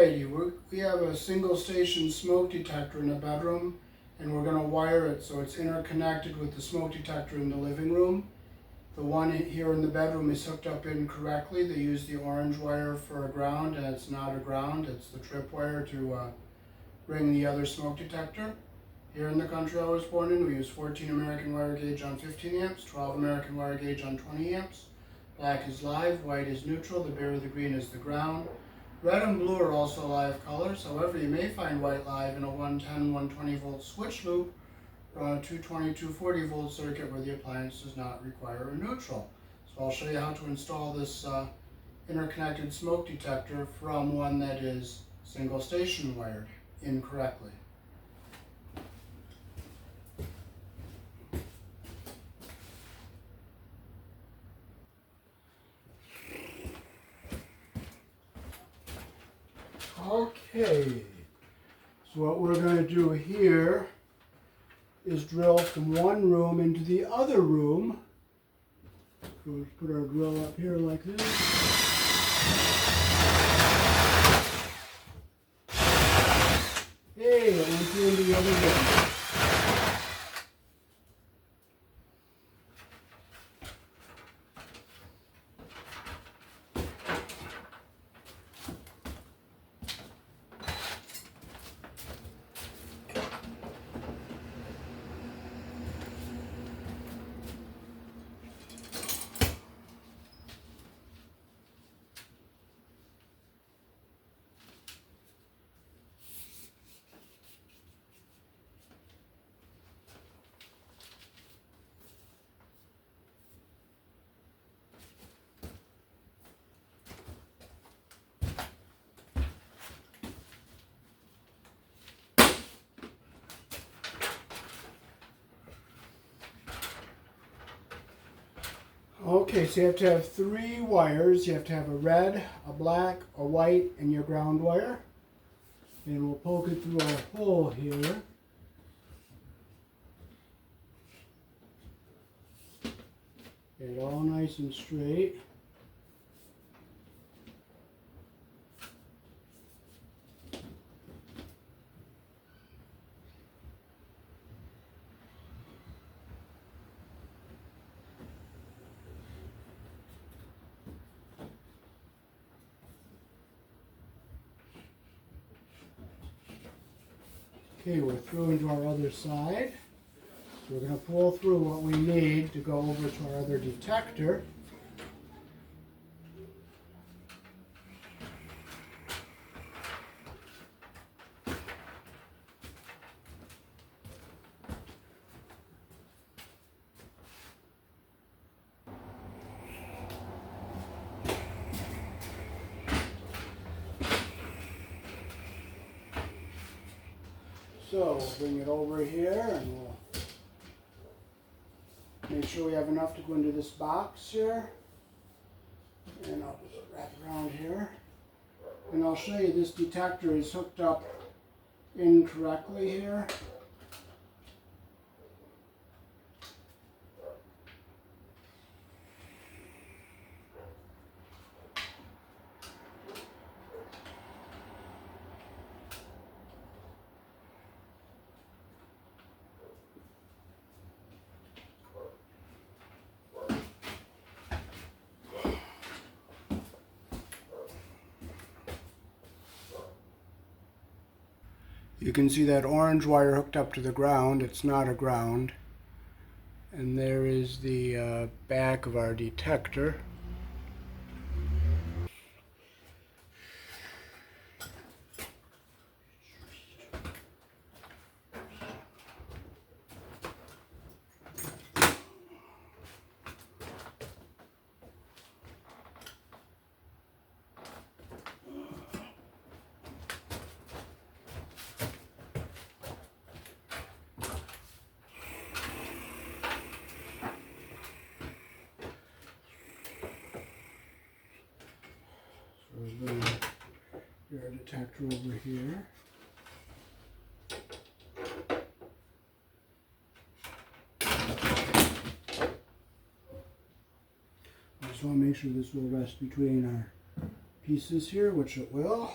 Alrighty, we have a single station smoke detector in the bedroom, and we're going to wire it so it's interconnected with the smoke detector in the living room. The one here in the bedroom is hooked up incorrectly. They use the orange wire for a ground, and it's not a ground, it's the trip wire to ring the other smoke detector. Here in the country I was born in, we use 14 American wire gauge on 15 amps, 12 American wire gauge on 20 amps. Black is live, white is neutral, the bare or the green is the ground. Red and blue are also live colors. However, you may find white live in a 110, 120 volt switch loop or on a 220, 240 volt circuit where the appliance does not require a neutral. So I'll show you how to install this interconnected smoke detector from one that is single station wired incorrectly. Okay, so what we're going to do here is drill from one room into the other room. So let's put our drill up here like this. Hey, it went through into the other room. Okay, so you have to have 3 wires. You have to have a red, a black, a white, and your ground wire. And we'll poke it through our hole here. Get it all nice and straight. Okay, we're through into our other side. So we're going to pull through what we need to go over to our other detector. So we'll bring it over here and we'll make sure we have enough to go into this box here. And I'll just wrap it around here. And I'll show you this detector is hooked up incorrectly here. You can see that orange wire hooked up to the ground. It's not a ground. And there is the back of our detector. We'll bring your detector over here. I just want to make sure this will rest between our pieces here, which it will.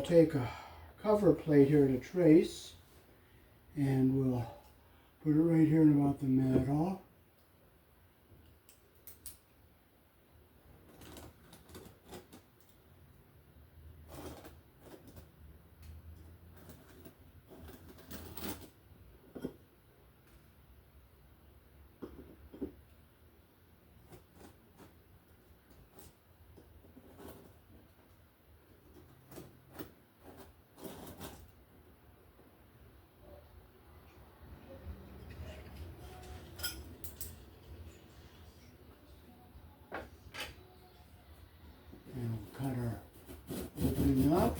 take a cover plate here to trace, and we'll put it right here in about the middle. And we'll cut our opening up.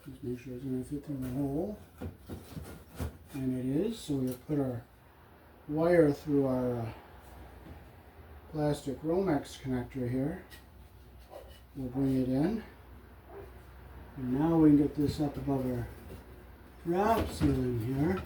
Just make sure it's going to fit through the hole. And it is, so we'll put our wire through our plastic Romex connector here. We'll bring it in. And now we can get this up above our drop ceiling here.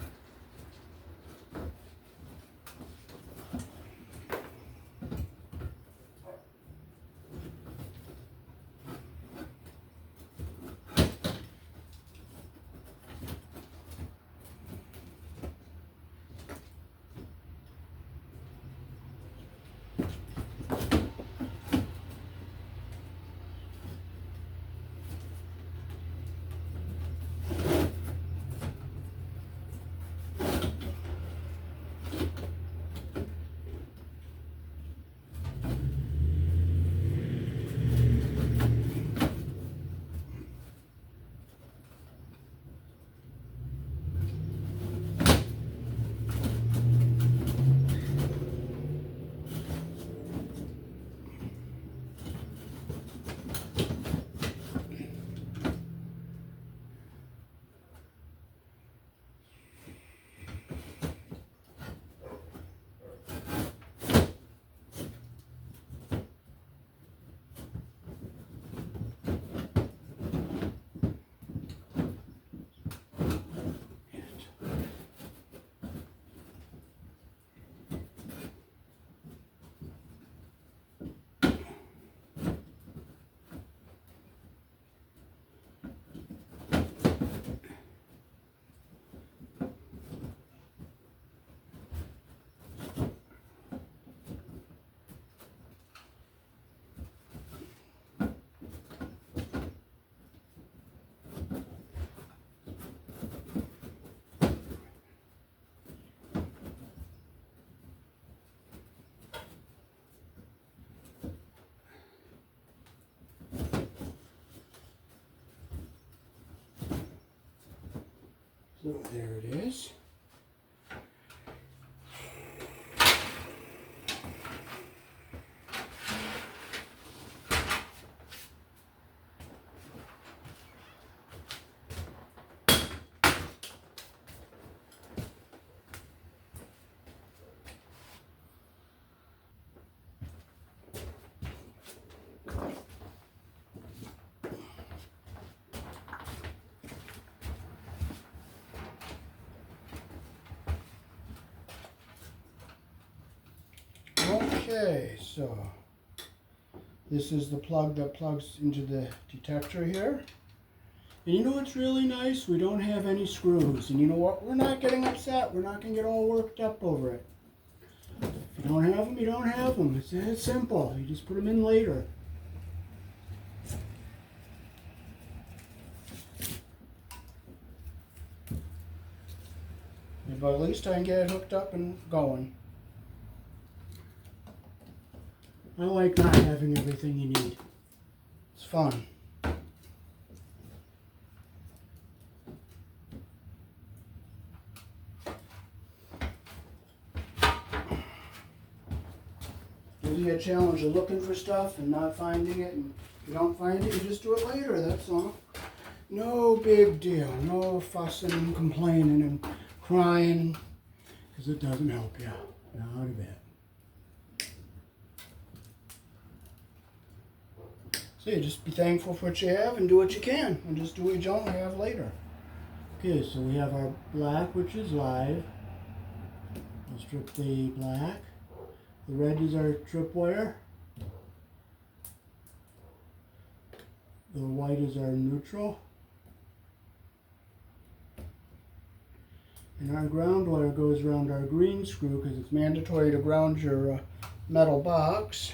So there it is. Okay, so this is the plug that plugs into the detector here. And you know what's really nice? We don't have any screws. And you know what? We're not getting upset. We're not going to get all worked up over it. If you don't have them, you don't have them. It's that simple. You just put them in later. But at least I can get it hooked up and going. I like not having everything you need. It's fun. Gives you a challenge of looking for stuff and not finding it, and if you don't find it, you just do it later, that's all. No big deal. No fussing and complaining and crying, because it doesn't help you. Now to bed. So you just be thankful for what you have and do what you can, and just do what you don't have later. Okay, so we have our black, which is live. We'll strip the black. The red is our tripwire. The white is our neutral. And our ground wire goes around our green screw because it's mandatory to ground your metal box.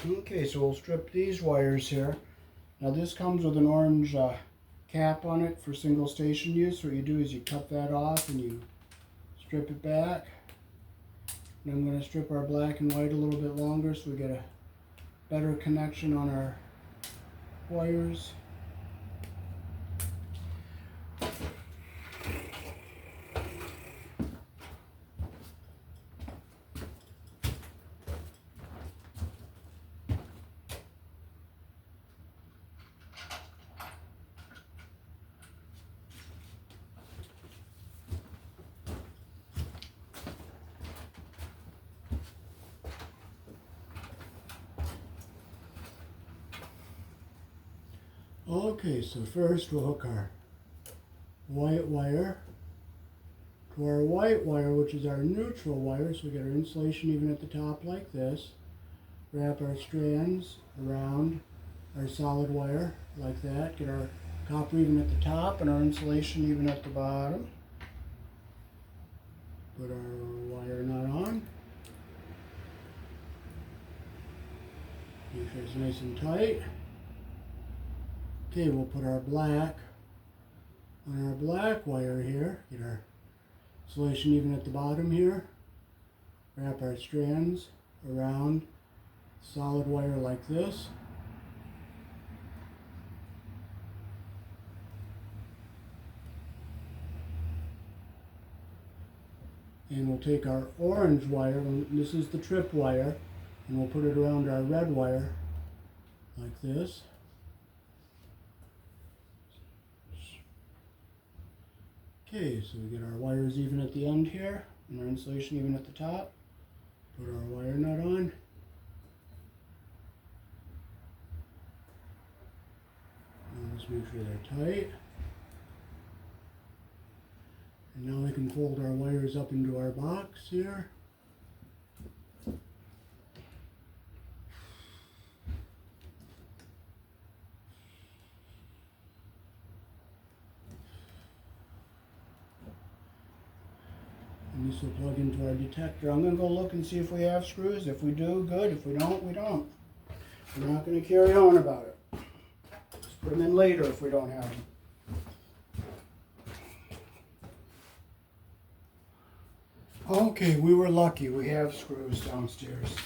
Okay, so we'll strip these wires here. Now this comes with an orange cap on it for single station use. What you do is you cut that off and you strip it back. And I'm going to strip our black and white a little bit longer so we get a better connection on our wires. Okay, so first we'll hook our white wire to our white wire, which is our neutral wire. So we get our insulation even at the top like this. Wrap our strands around our solid wire like that. Get our copper even at the top and our insulation even at the bottom. Put our wire nut on. Make sure it's nice and tight. Okay, we'll put our black on our black wire here. Get our insulation even at the bottom here. Wrap our strands around solid wire like this. And we'll take our orange wire, and this is the trip wire, and we'll put it around our red wire like this. Okay, so we get our wires even at the end here, and our insulation even at the top. Put our wire nut on. And just make sure they're tight. And now we can fold our wires up into our box here. And this will plug into our detector. I'm going to go look and see if we have screws. If we do, good. If we don't, we don't. We're not going to carry on about it. Just put them in later if we don't have them. Okay, we were lucky. We have screws downstairs.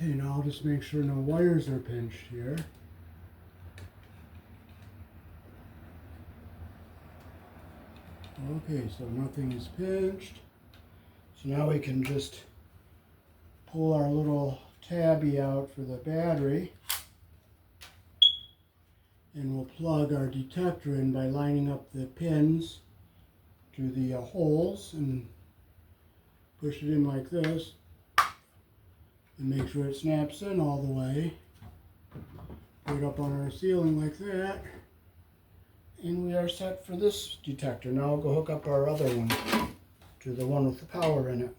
Okay, now I'll just make sure no wires are pinched here. Okay, so nothing is pinched. So now we can just pull our little tabby out for the battery. And we'll plug our detector in by lining up the pins to the holes and push it in like this. And make sure it snaps in all the way. Put it up on our ceiling like that. And we are set for this detector. Now I'll go hook up our other one to the one with the power in it.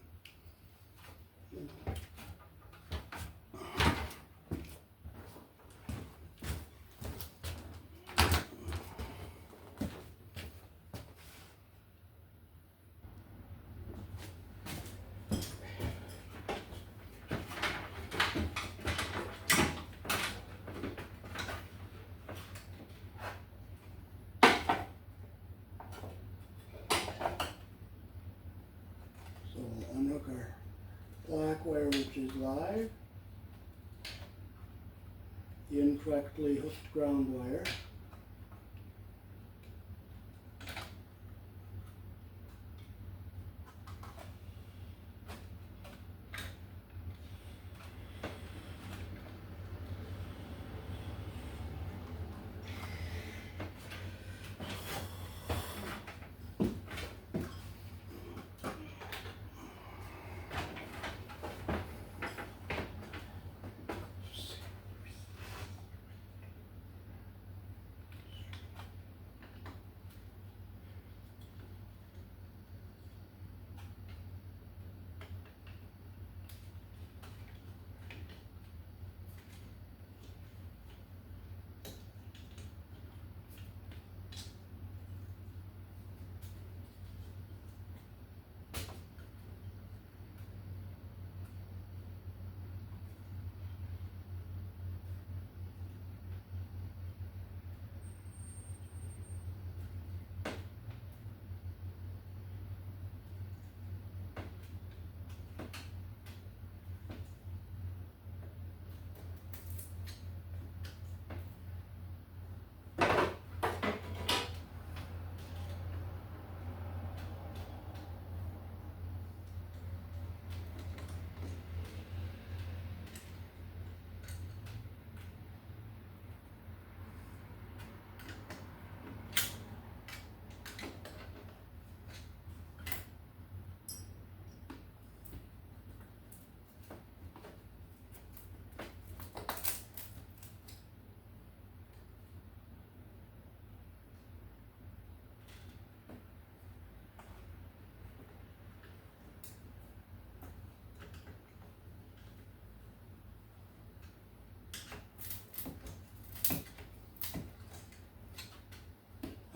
So we'll unhook our black wire, which is live, the incorrectly hooked ground wire,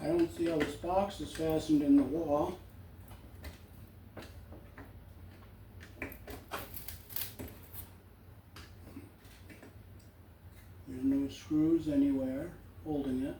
I don't see how this box is fastened in the wall. There's no screws anywhere holding it.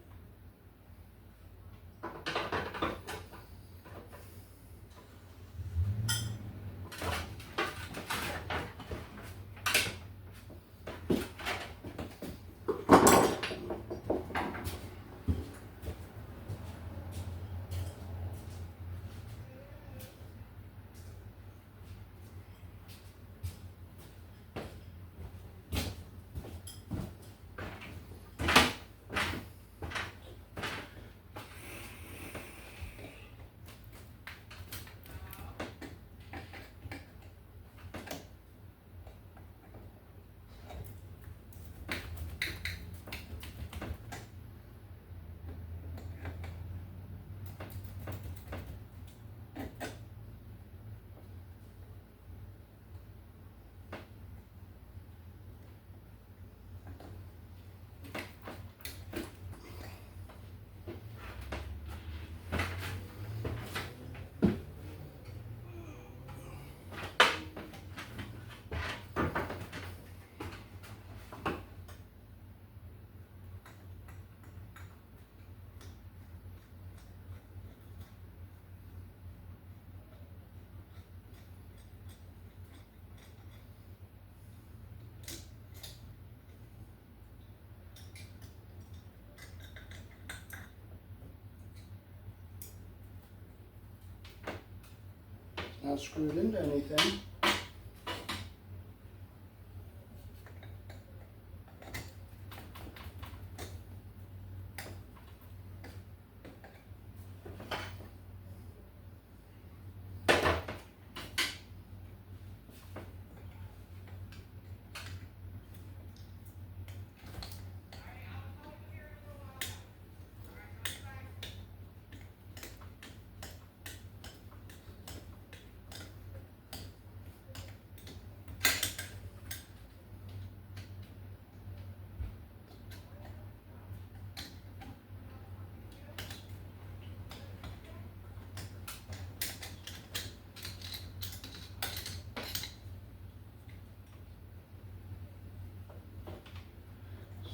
not screwed into anything.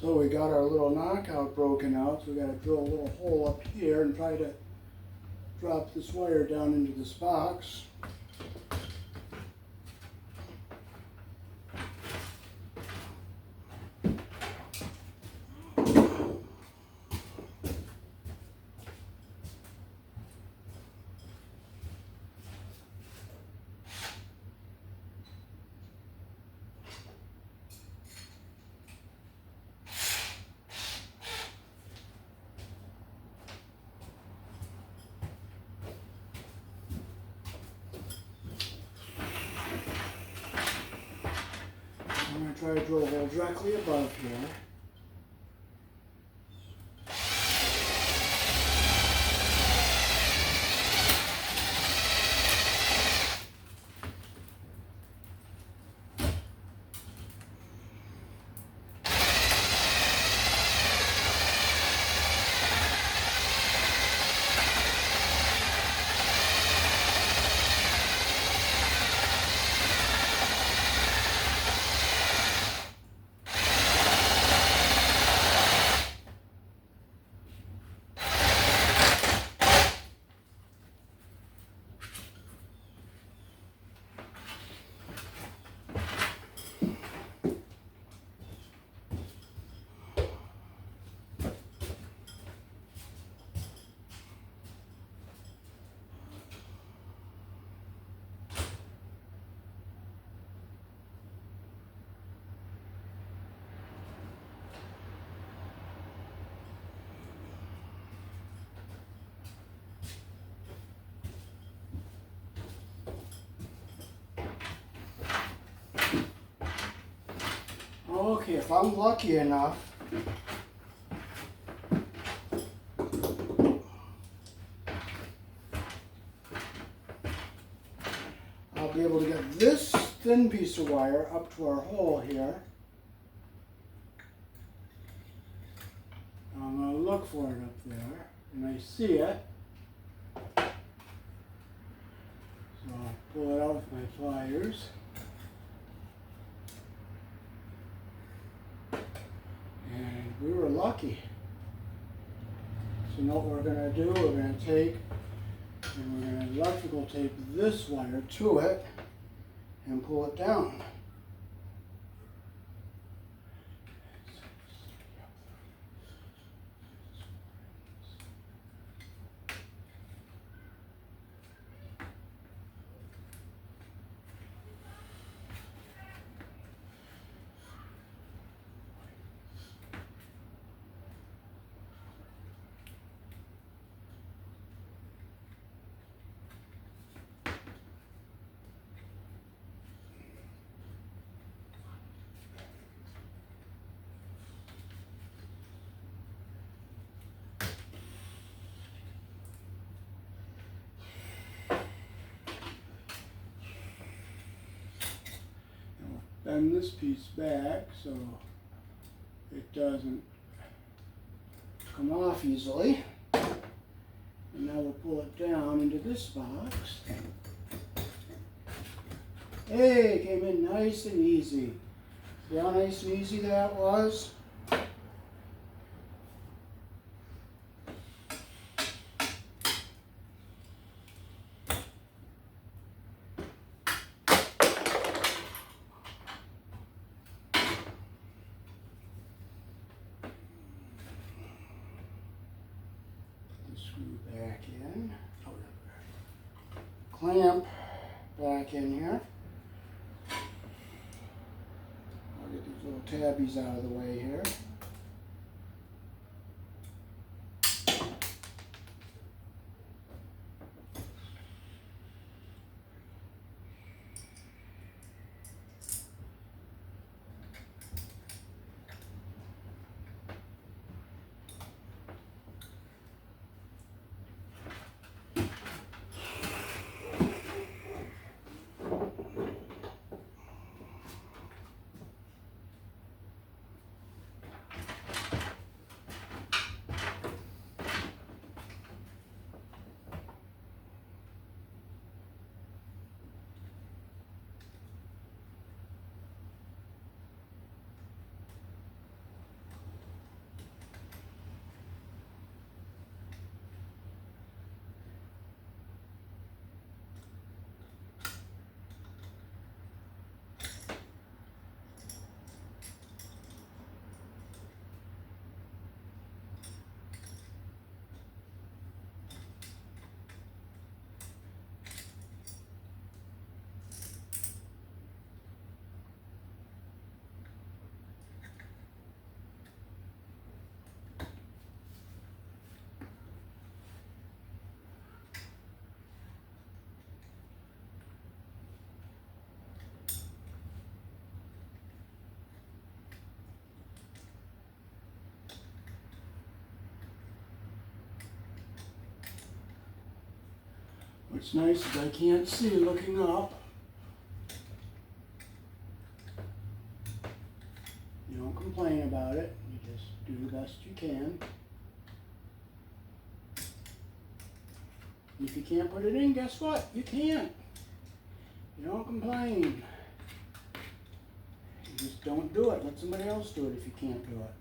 So we got our little knockout broken out, so we got to drill a little hole up here and try to drop this wire down into this box. I'm going to try to drill a hole directly above here. Okay, if I'm lucky enough, I'll be able to get this thin piece of wire up to our hole here. I'm going to look for it up there, and I see it. So I'll pull it out with my pliers. And we were lucky. So now what we're going to do, we're going to take and we're going to electrical tape this wire to it and pull it down. Bend this piece back so it doesn't come off easily. And now we'll pull it down into this box. Hey, it came in nice and easy. See how nice and easy that was? Screw back in. Clamp back in here. I'll get these little tabbies out of the way here. What's nice is I can't see looking up. You don't complain about it. You just do the best you can. And if you can't put it in, guess what? You can't. You don't complain. You just don't do it. Let somebody else do it if you can't do it.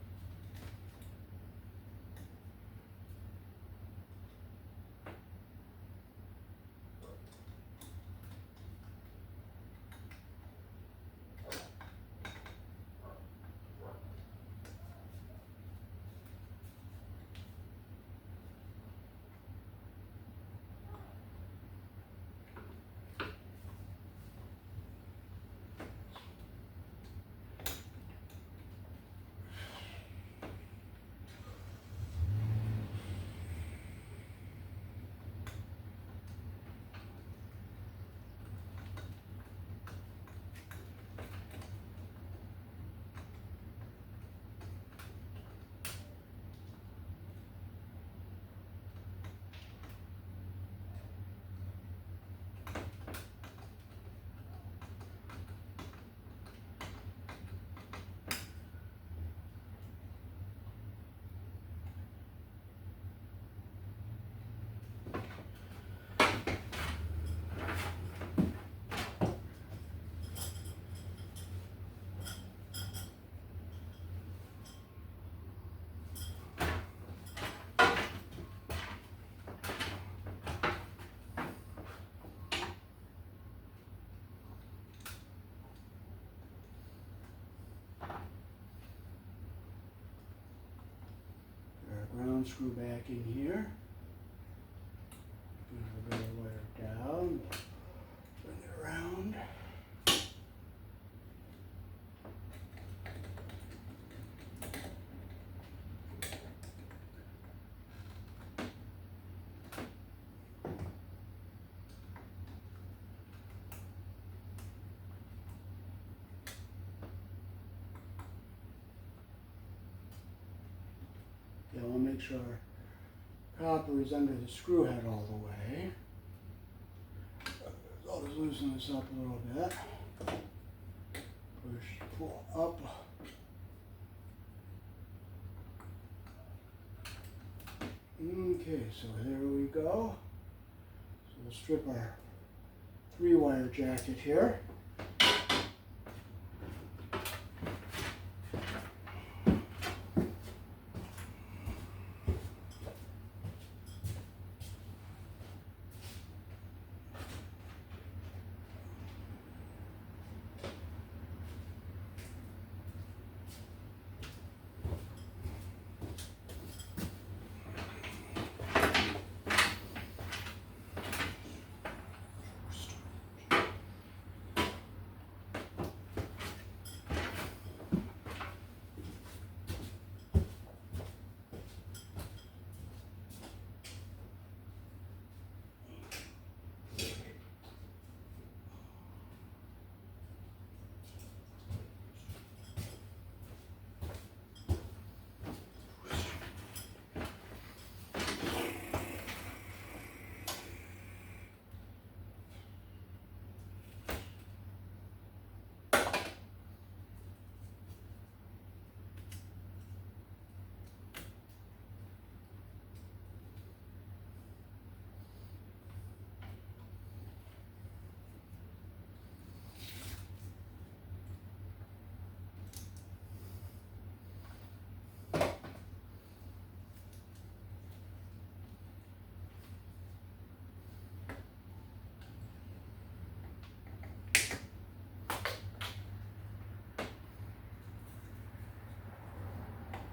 Ground screw back in here. Bring the wire down. Bring it around. Yeah, we'll make sure our copper is under the screw head all the way. I'll just loosen this up a little bit. Push, pull up. Okay, so there we go. So we'll strip our 3-wire jacket here.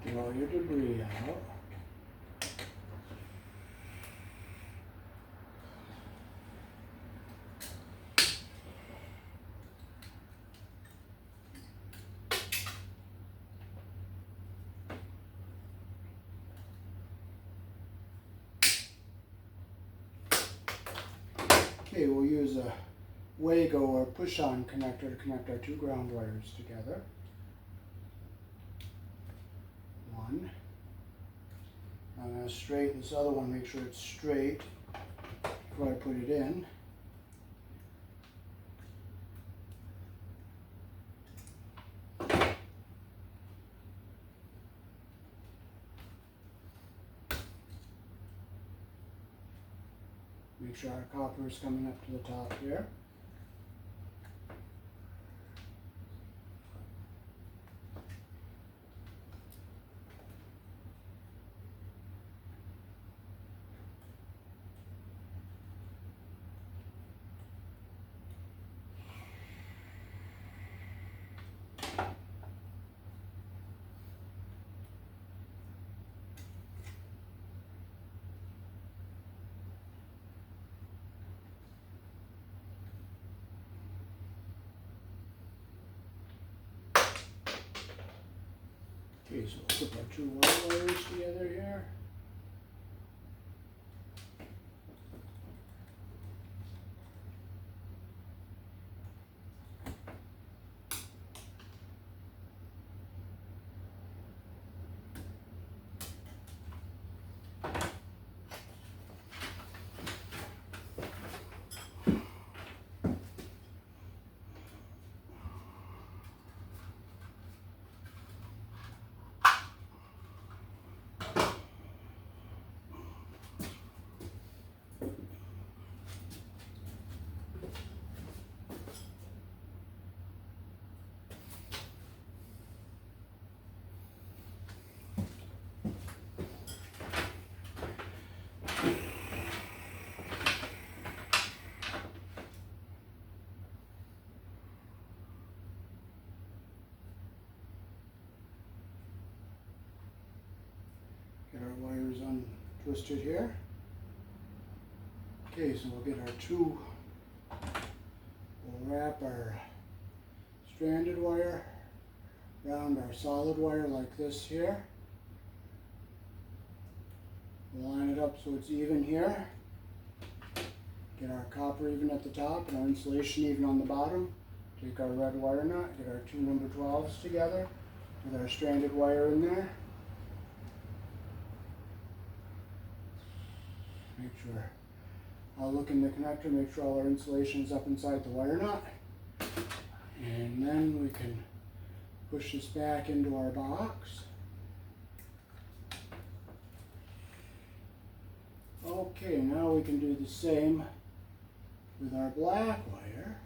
Get all your debris out. Okay, we'll use a Wago or push-on connector to connect our two ground wires together. One. I'm going to straighten this other one, make sure it's straight before I put it in. Make sure our copper is coming up to the top here. Okay, so we'll put our two white wires together here. Get our wires untwisted here. Okay, so we'll get our two, we'll wrap our stranded wire around our solid wire like this here. We'll line it up so it's even here. Get our copper even at the top and our insulation even on the bottom. Take our red wire nut, get our two number 12s together with our stranded wire in there. Make sure, I'll look in the connector, make sure all our insulation is up inside the wire nut. And then we can push this back into our box. Okay, now we can do the same with our black wire.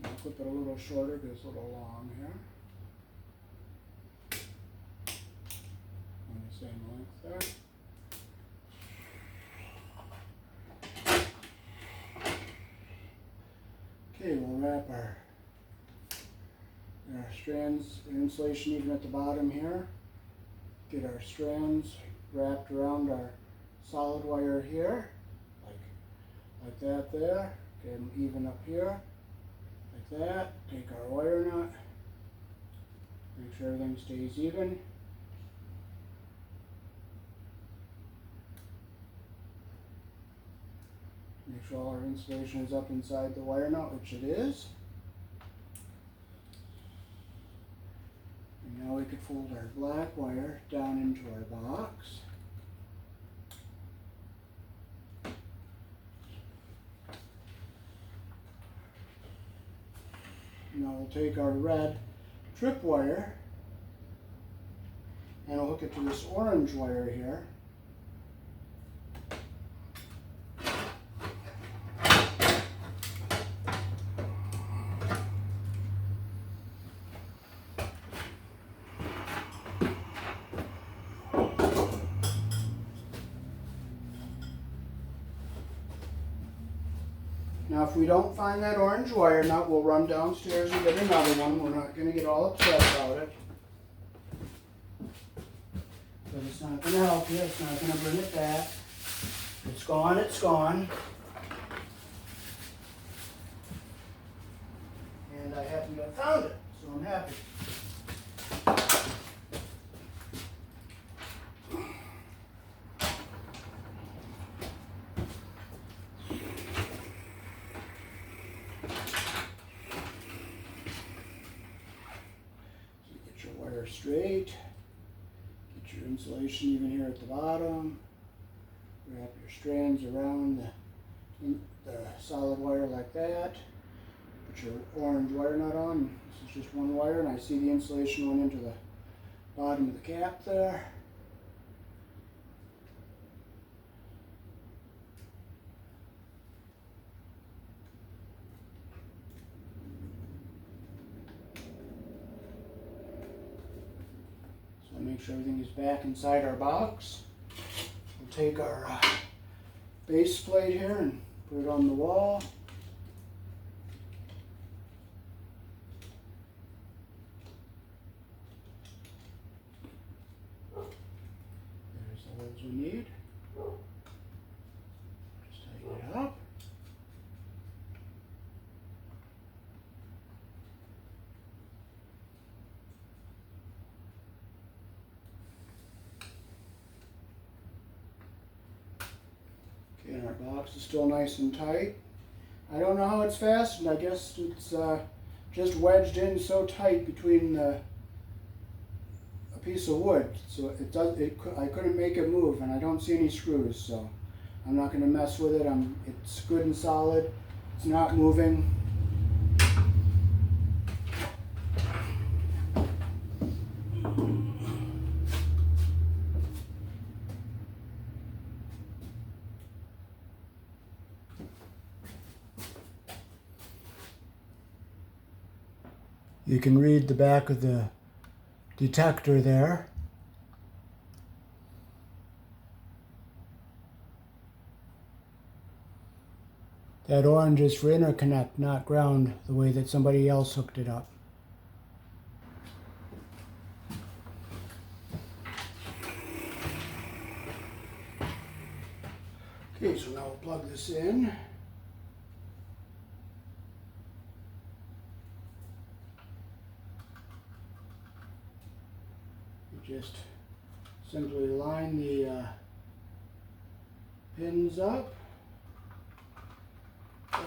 I'll clip it a little shorter because it's a little long here. On the same length there. Okay, we'll wrap our strands and insulation even at the bottom here. Get our strands wrapped around our solid wire here, like that there. Get them even up here, like that. Take our wire nut, make sure everything stays even. Make sure all our insulation is up inside the wire nut, which it is. And now we could fold our black wire down into our box. Now we'll take our red trip wire and we'll hook it to this orange wire here. Now if we don't find that orange wire nut, we'll run downstairs and get another one. We're not going to get all upset about it. But it's not going to help you. It's not going to bring it back. It's gone, it's gone. And I happen to have found it, so I'm happy. Straight, get your insulation even here at the bottom, wrap your strands around the solid wire like that, put your orange wire nut on. This is just one wire, and I see the insulation went into the bottom of the cap there. Make sure everything is back inside our box. We'll take our base plate here and put it on the wall. There's the holes we need. Just tighten it up. And our box is still nice and tight. I don't know how it's fastened. I guess it's just wedged in so tight between a piece of wood, so I couldn't make it move, and I don't see any screws, so I'm not going to mess with it. It's good and solid. It's not moving. You can read the back of the detector there. That orange is for interconnect, not ground, the way that somebody else hooked it up. Okay, so now we'll plug this in. Just simply line the pins up and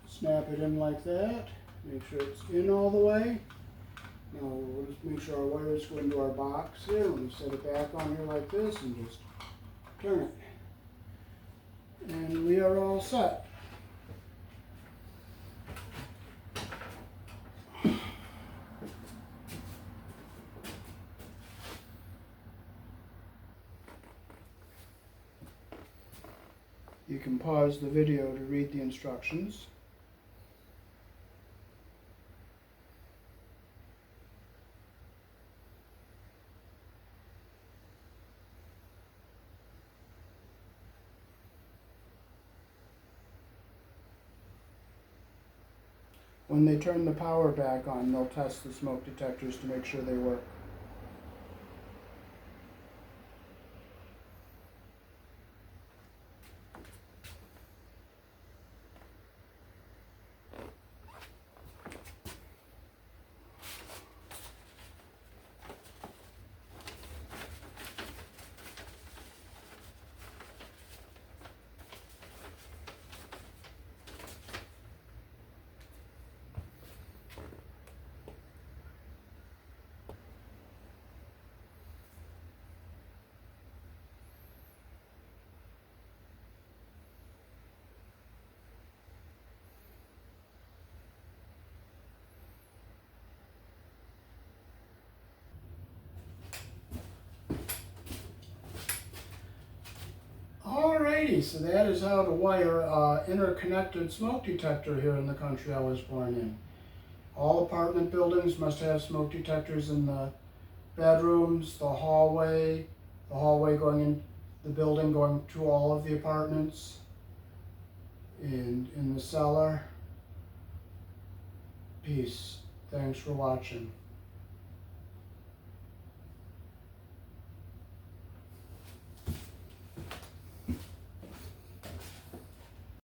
snap it in like that. Make sure it's in all the way. Now we'll just make sure our wires go into our box here. We'll set it back on here like this and just turn it. And we are all set. You can pause the video to read the instructions. When they turn the power back on, they'll test the smoke detectors to make sure they work. Alrighty, so that is how to wire an interconnected smoke detector here in the country I was born in. All apartment buildings must have smoke detectors in the bedrooms, the hallway going in the building, going to all of the apartments. and in the cellar. Peace. Thanks for watching.